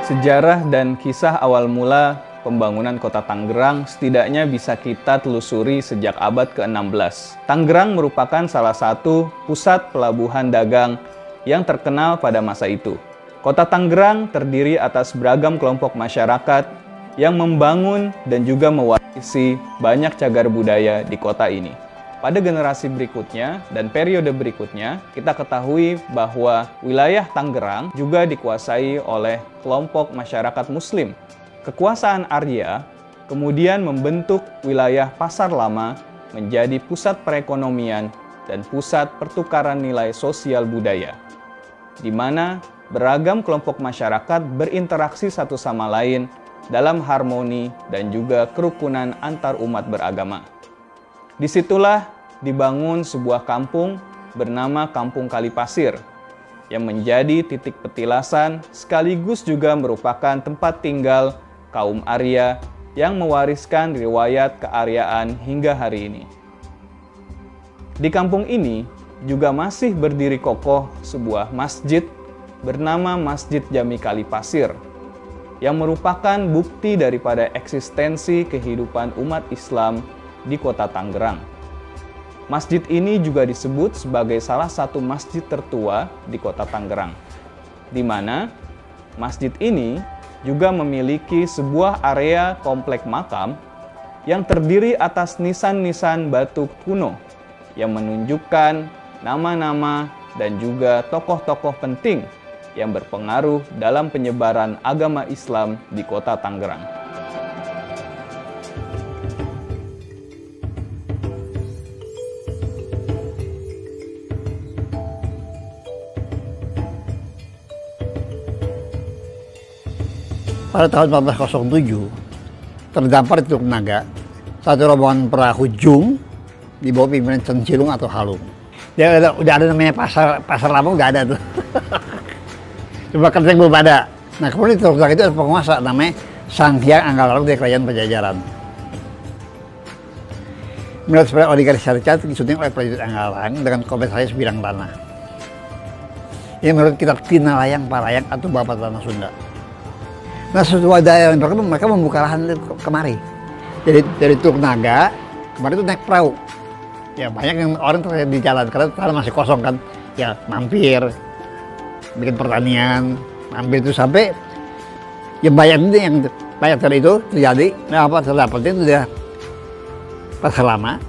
Sejarah dan kisah awal mula pembangunan kota Tangerang setidaknya bisa kita telusuri sejak abad ke-16. Tangerang merupakan salah satu pusat pelabuhan dagang yang terkenal pada masa itu. Kota Tangerang terdiri atas beragam kelompok masyarakat yang membangun dan juga mewarisi banyak cagar budaya di kota ini. Pada generasi berikutnya dan periode berikutnya, kita ketahui bahwa wilayah Tangerang juga dikuasai oleh kelompok masyarakat Muslim. Kekuasaan Arya kemudian membentuk wilayah Pasar Lama menjadi pusat perekonomian dan pusat pertukaran nilai sosial budaya, di mana beragam kelompok masyarakat berinteraksi satu sama lain dalam harmoni dan juga kerukunan antar umat beragama. Disitulah dibangun sebuah kampung bernama Kampung Kalipasir yang menjadi titik petilasan sekaligus juga merupakan tempat tinggal kaum Arya yang mewariskan riwayat kearyaan hingga hari ini. Di kampung ini juga masih berdiri kokoh sebuah masjid bernama Masjid Jami Kalipasir yang merupakan bukti daripada eksistensi kehidupan umat Islam di kota Tangerang. Masjid ini juga disebut sebagai salah satu masjid tertua di kota Tangerang, di mana masjid ini juga memiliki sebuah area komplek makam yang terdiri atas nisan-nisan batu kuno yang menunjukkan nama-nama dan juga tokoh-tokoh penting yang berpengaruh dalam penyebaran agama Islam di kota Tangerang. Pada tahun 1407, terdampar di Teluk Naga satu rombongan perahu jung di bawah pimpinan Chen Cilung atau Halung. Dia udah ada namanya pasar lama, udah ada tuh. Cuma kelenteng belum ada. Nah kemudian di Teluk Naga itu ada penguasa namanya Sang Hyang Anggalarang dari Kerajaan Pajajaran. Menurut sebagai oligarki syarikat disunting oleh prajurit Anggalarang dengan kompensasi sebidang tanah. Ini menurut kitab Tinalayang Parayang atau Bapak Tanah Sunda. Nah, sesuai daerah mereka membuka lahan kemari. Jadi dari Teluk Naga, kemarin itu naik perahu. Ya banyak yang orang terlihat di jalan, karena tanah masih kosong kan. Ya mampir, bikin pertanian, mampir itu sampai ya banyak dari itu terjadi. Nah apa terdapatnya itu dia Pasar Lama,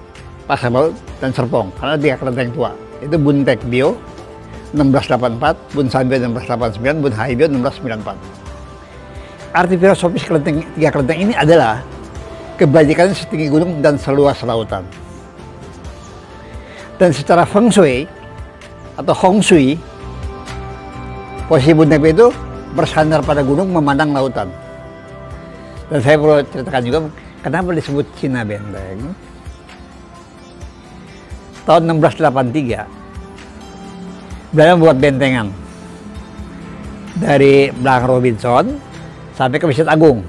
Pasar Baru, dan Serpong. Karena 3 kelenteng tua. Itu Bun Tekbio 1684, Bun Sanbio 1689, Bun Haibio 1694. Arti filosofis 3 kelenteng ini adalah kebajikan setinggi gunung dan seluas lautan. Dan secara feng shui atau hong shui, posisi Bun Tekbio itu bersandar pada gunung memandang lautan. Dan saya perlu ceritakan juga kenapa disebut Cina Benteng. Tahun 1683, Belanda membuat bentengan dari belakang Robinson sampai ke Masjid Agung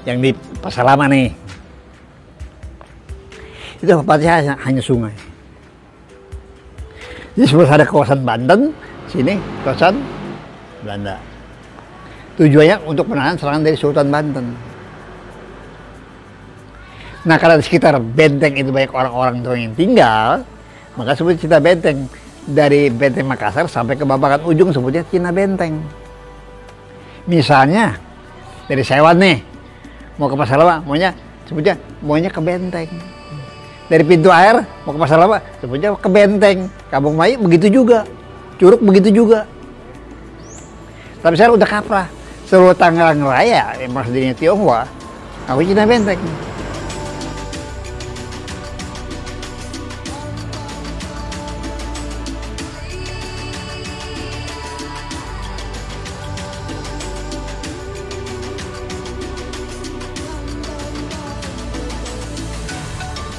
yang di Pasar Lama nih. Itu tempatnya hanya sungai. Jadi sebelah ada kawasan Banten, sini kawasan Belanda. Tujuannya untuk menahan serangan dari Sultan Banten. Nah karena di sekitar benteng itu banyak orang-orang yang tinggal, maka sebut Cina Benteng. Dari Benteng Makassar sampai ke Babakan ujung sebutnya Cina Benteng. Misalnya dari Sewan nih, mau ke Pasar Lama, maunya ke Benteng. Dari pintu air, mau ke Pasar Lama, sebutnya ke Benteng. Kampung Melayu begitu juga, Curug begitu juga. Tapi saya udah kaprah, seluruh Tangerang Raya, yang maksudnya Tionghoa, aku Cina Benteng.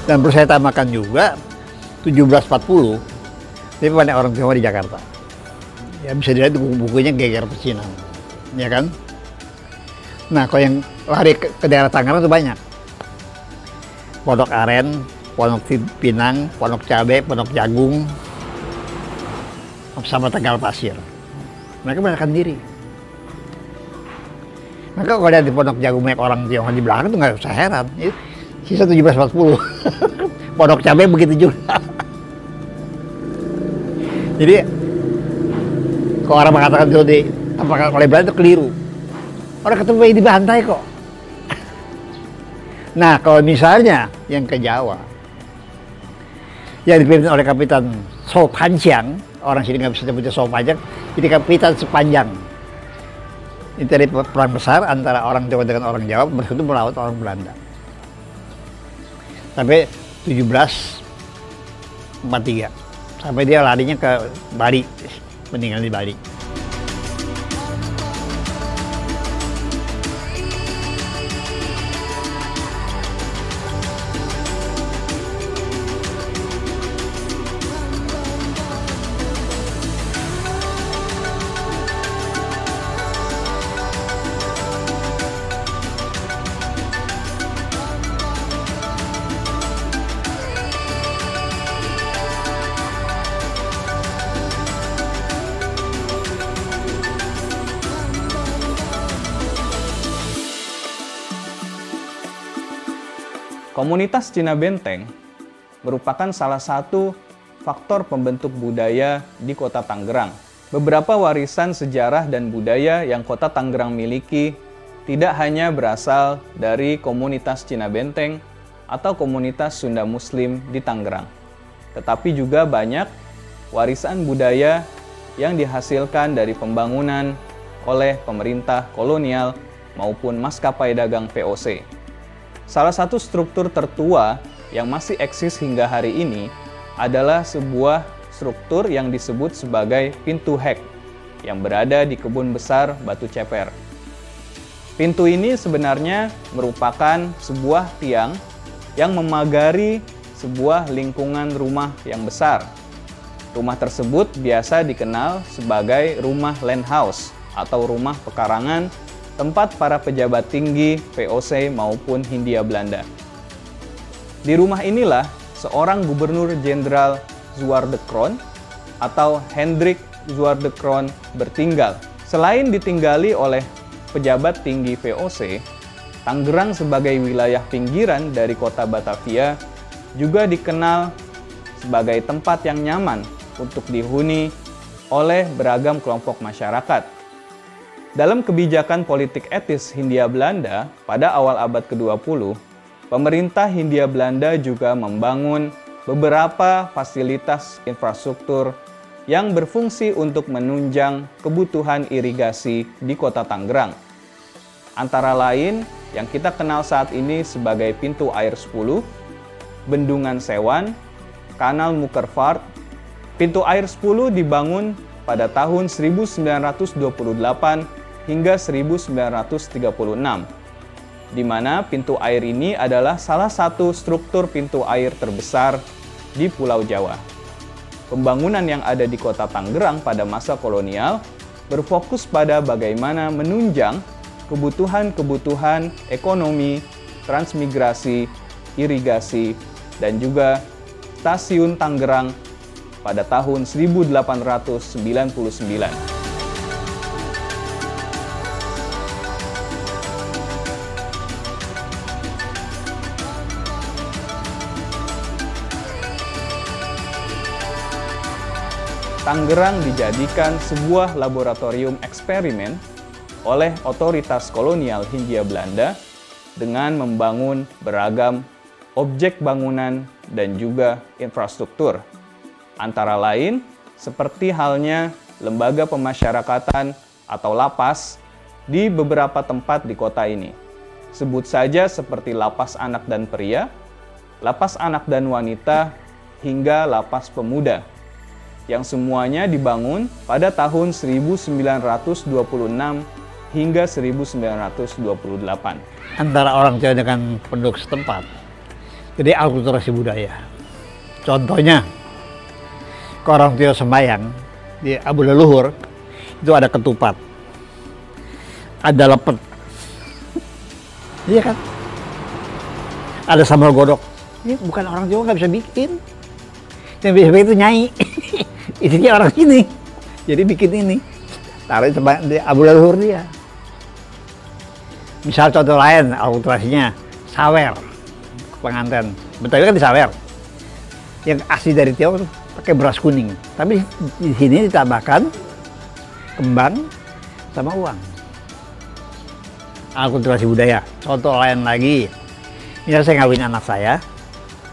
Dan perlu saya tambahkan juga 1740, tapi banyak orang Tionghoa di Jakarta. Ya bisa dilihat bukunya Geger Pecinan, ya kan? Nah kalau yang lari ke daerah Tangerang itu banyak. Pondok Aren, Pondok Pinang, Pondok Cabe, Pondok Jagung, sama Tegal Pasir. Mereka menaikkan diri. Maka kalau lihat di Pondok Jagung banyak orang Tionghoa di belakang itu nggak usah heran. Sisa 1740. Pondok Cabai begitu juga. Jadi kalau orang mengatakan itu ditampakkan oleh Belanda itu keliru. Orang ketemu bayi dibantai kok. Nah kalau misalnya yang ke Jawa, yang dipimpin oleh Kapitan So Panjang, orang sini nggak bisa sebutnya So Panjang, jadi Kapitan Sepanjang. Itu dari perang besar antara orang Tionghoa dengan orang Jawa bersekutu melawan orang Belanda. Sampai 1743. Sampai dia larinya ke Bali, meninggal di Bali. Komunitas Cina Benteng merupakan salah satu faktor pembentuk budaya di Kota Tangerang. Beberapa warisan sejarah dan budaya yang Kota Tangerang miliki tidak hanya berasal dari komunitas Cina Benteng atau komunitas Sunda Muslim di Tangerang, tetapi juga banyak warisan budaya yang dihasilkan dari pembangunan oleh pemerintah kolonial maupun maskapai dagang VOC. Salah satu struktur tertua yang masih eksis hingga hari ini adalah sebuah struktur yang disebut sebagai Pintu Hek yang berada di Kebun Besar Batu Ceper. Pintu ini sebenarnya merupakan sebuah tiang yang memagari sebuah lingkungan rumah yang besar. Rumah tersebut biasa dikenal sebagai rumah land house atau rumah pekarangan, tempat para pejabat tinggi VOC maupun Hindia Belanda. Di rumah inilah seorang Gubernur Jenderal Zwaardekroon atau Hendrik Zwaardekroon bertinggal. Selain ditinggali oleh pejabat tinggi VOC, Tangerang sebagai wilayah pinggiran dari kota Batavia juga dikenal sebagai tempat yang nyaman untuk dihuni oleh beragam kelompok masyarakat. Dalam kebijakan politik etis Hindia Belanda pada awal abad ke-20, pemerintah Hindia Belanda juga membangun beberapa fasilitas infrastruktur yang berfungsi untuk menunjang kebutuhan irigasi di Kota Tangerang. Antara lain yang kita kenal saat ini sebagai Pintu Air 10, Bendungan Sewan, Kanal Mukervaart. Pintu Air 10 dibangun pada tahun 1928 hingga 1936, di mana pintu air ini adalah salah satu struktur pintu air terbesar di Pulau Jawa. Pembangunan yang ada di Kota Tangerang pada masa kolonial berfokus pada bagaimana menunjang kebutuhan-kebutuhan ekonomi, transmigrasi, irigasi, dan juga stasiun Tangerang pada tahun 1899. Tangerang dijadikan sebuah laboratorium eksperimen oleh otoritas kolonial Hindia Belanda dengan membangun beragam objek bangunan dan juga infrastruktur. Antara lain, seperti halnya lembaga pemasyarakatan atau lapas di beberapa tempat di kota ini. Sebut saja seperti lapas anak dan pria, lapas anak dan wanita, hingga lapas pemuda, yang semuanya dibangun pada tahun 1926 hingga 1928. Antara orang Jawa dengan penduduk setempat, jadi akulturasi budaya. Contohnya, ke orang Tionghoa sembahyang di Abu Leluhur itu ada ketupat, ada lepet, iya kan? Ada sambal godok. Ini bukan orang Jawa nggak bisa bikin. Yang bisa bikin itu Nyai. Isinya orang sini, jadi bikin ini, taruh di Abu Leluhur dia. Misal contoh lain, akulturasinya sawer, pengantin. Betawi kan di sawer. Yang asli dari Tiongkok pakai beras kuning. Tapi di sini ditambahkan kembang sama uang. Akulturasi budaya. Contoh lain lagi, misal saya ngawin anak saya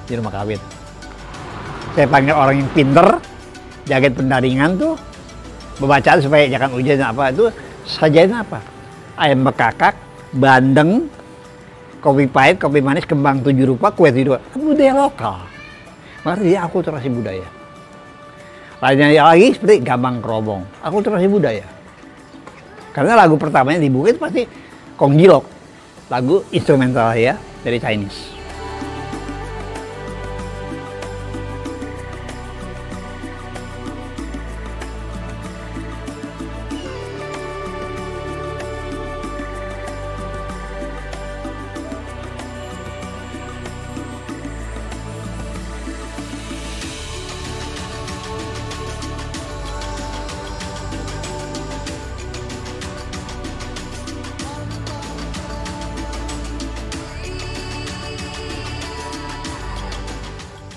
di rumah kawin. Saya panggil orang yang pinter, jaga pendaringan tuh, bacaan supaya jangan hujan apa itu, sajain apa? Ayam bekakak, bandeng, kopi pahit, kopi manis, kembang 7 rupa, kue 7 rupa. Budaya lokal. Makanya dia akulturasi budaya. Lainnya lagi seperti gambang kerobong, akulturasi budaya. Karena lagu pertamanya dibuka itu pasti Kong Jilok, lagu instrumental ya dari Chinese.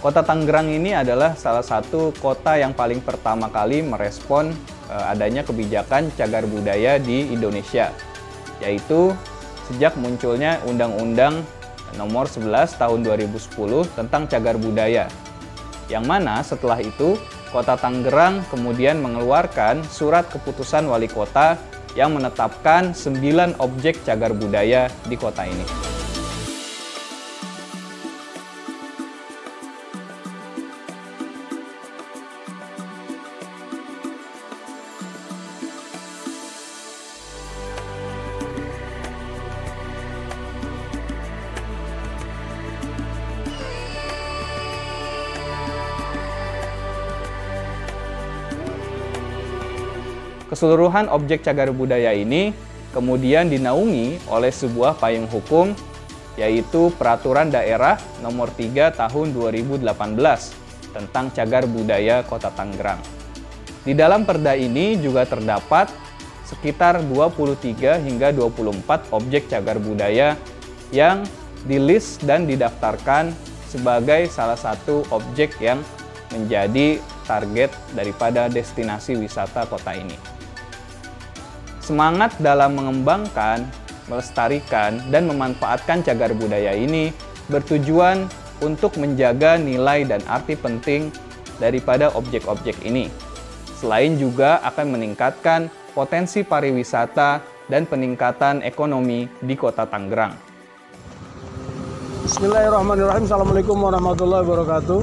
Kota Tangerang ini adalah salah satu kota yang paling pertama kali merespon adanya kebijakan cagar budaya di Indonesia, yaitu sejak munculnya Undang-Undang Nomor 11 Tahun 2010 tentang cagar budaya, yang mana setelah itu Kota Tangerang kemudian mengeluarkan surat keputusan wali kota yang menetapkan 9 objek cagar budaya di kota ini. Keseluruhan objek cagar budaya ini kemudian dinaungi oleh sebuah payung hukum, yaitu Peraturan Daerah Nomor 3 Tahun 2018 tentang Cagar Budaya Kota Tangerang. Di dalam perda ini juga terdapat sekitar 23 hingga 24 objek cagar budaya yang di-list dan didaftarkan sebagai salah satu objek yang menjadi target daripada destinasi wisata kota ini. Semangat dalam mengembangkan, melestarikan, dan memanfaatkan cagar budaya ini bertujuan untuk menjaga nilai dan arti penting daripada objek-objek ini. Selain juga akan meningkatkan potensi pariwisata dan peningkatan ekonomi di Kota Tangerang. Bismillahirrahmanirrahim. Assalamualaikum warahmatullahi wabarakatuh.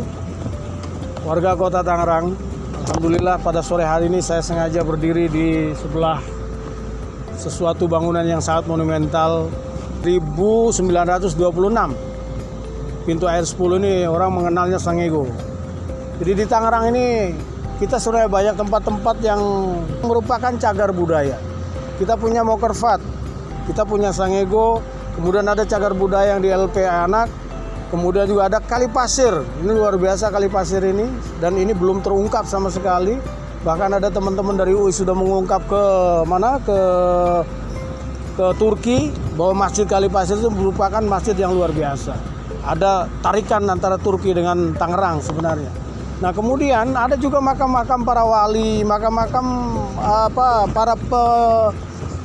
Warga Kota Tangerang, alhamdulillah pada sore hari ini saya sengaja berdiri di sebelah sesuatu bangunan yang sangat monumental 1926. Pintu air 10 ini orang mengenalnya Sangego. Jadi di Tangerang ini kita sudah banyak tempat-tempat yang merupakan cagar budaya. Kita punya Mokervat, kita punya Sangego, kemudian ada cagar budaya yang di LP Anak, kemudian juga ada Kali Pasir. Ini luar biasa Kali Pasir ini, dan ini belum terungkap sama sekali. Bahkan ada teman-teman dari UI sudah mengungkap ke mana, ke Turki, bahwa Masjid Kali Pasir itu merupakan masjid yang luar biasa. Ada tarikan antara Turki dengan Tangerang sebenarnya. Nah, kemudian ada juga makam-makam para wali, makam-makam para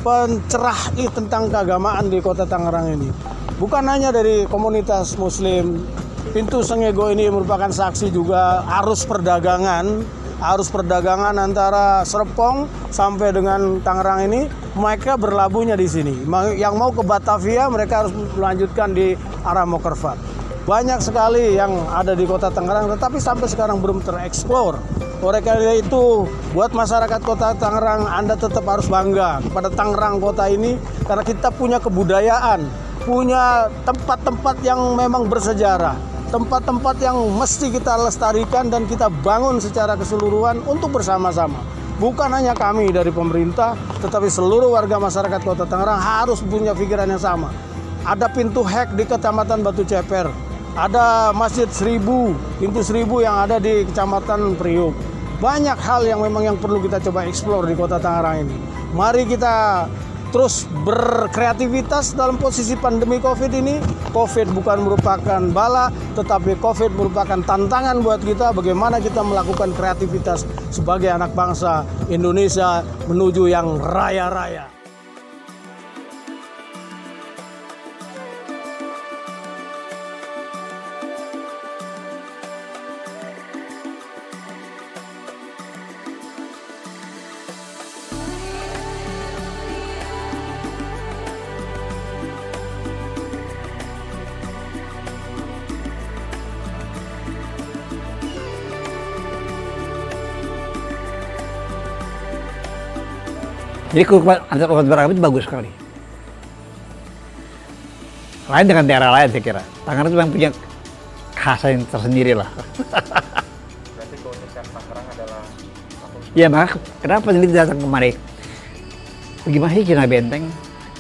pencerah tentang keagamaan di Kota Tangerang ini. Bukan hanya dari komunitas Muslim. Pintu Sangego ini merupakan saksi juga arus perdagangan antara Serpong sampai dengan Tangerang ini, mereka berlabuhnya di sini. Yang mau ke Batavia mereka harus melanjutkan di arah Mokervat. Banyak sekali yang ada di Kota Tangerang, tetapi sampai sekarang belum tereksplor. Oleh karena itu, buat masyarakat Kota Tangerang, Anda tetap harus bangga kepada Tangerang kota ini, karena kita punya kebudayaan, punya tempat-tempat yang memang bersejarah, tempat-tempat yang mesti kita lestarikan dan kita bangun secara keseluruhan untuk bersama-sama. Bukan hanya kami dari pemerintah, tetapi seluruh warga masyarakat Kota Tangerang harus punya pikiran yang sama. Ada pintu hek di Kecamatan Batu Ceper, ada Masjid 1000, pintu 1000 yang ada di Kecamatan Priuk. Banyak hal yang memang yang perlu kita coba eksplor di Kota Tangerang ini. Mari kita terus berkreativitas dalam posisi pandemi COVID ini. COVID bukan merupakan bala, tetapi COVID merupakan tantangan buat kita bagaimana kita melakukan kreativitas sebagai anak bangsa Indonesia menuju yang raya-raya. Jadi kerukunan antar umat beragama itu bagus sekali. Lain dengan daerah lain saya kira. Tangerang itu memang punya kekhasan yang tersendiri lah. Berarti keunikan Tangerang adalah Ya maka kenapa peneliti datang kemari? Bagaimana sih Cina Benteng?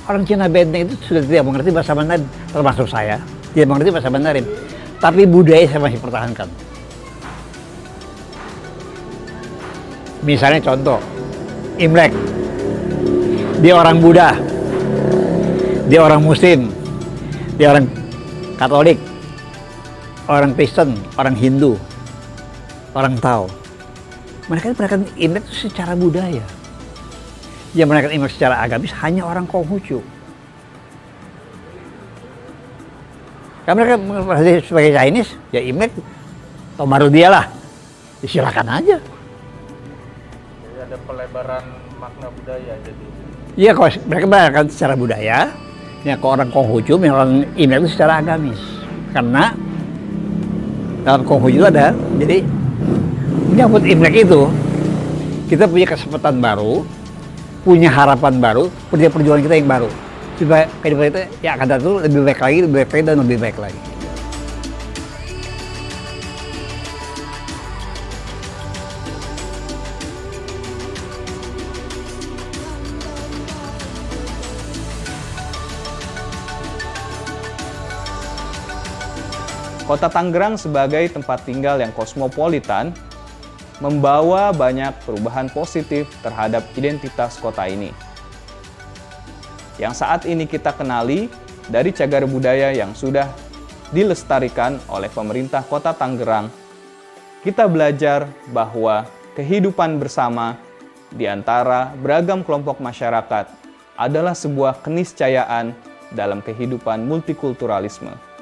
Orang Cina Benteng itu sudah tidak mengerti bahasa Mandarin, termasuk saya. Tidak mengerti bahasa Mandarin. Tapi budaya saya masih pertahankan. Misalnya contoh, Imlek. Dia orang Buddha, dia orang Muslim, dia orang Katolik, orang Kristen, orang Hindu, orang Tao. Mereka merayakan Imlek itu secara budaya. Yang merayakan Imlek secara agamis hanya orang Konghucu. Karena mereka sebagai Chinese, ya Imlek, atau baru dia lah, silakan aja. Jadi ada pelebaran makna budaya jadi. Iya, kalau mereka merayakan secara budaya, ya kalau orang Konghucu, orang Imlek itu secara agamis. Karena dalam Konghucu itu ada, jadi menyambut Imlek itu, kita punya kesempatan baru, punya harapan baru, punya perjuangan kita yang baru. Supaya kehidupan kita yang akan datang itu lebih baik lagi, dan lebih baik lagi. Kota Tangerang sebagai tempat tinggal yang kosmopolitan membawa banyak perubahan positif terhadap identitas kota ini. Yang saat ini kita kenali dari cagar budaya yang sudah dilestarikan oleh pemerintah Kota Tangerang, kita belajar bahwa kehidupan bersama di antara beragam kelompok masyarakat adalah sebuah keniscayaan dalam kehidupan multikulturalisme.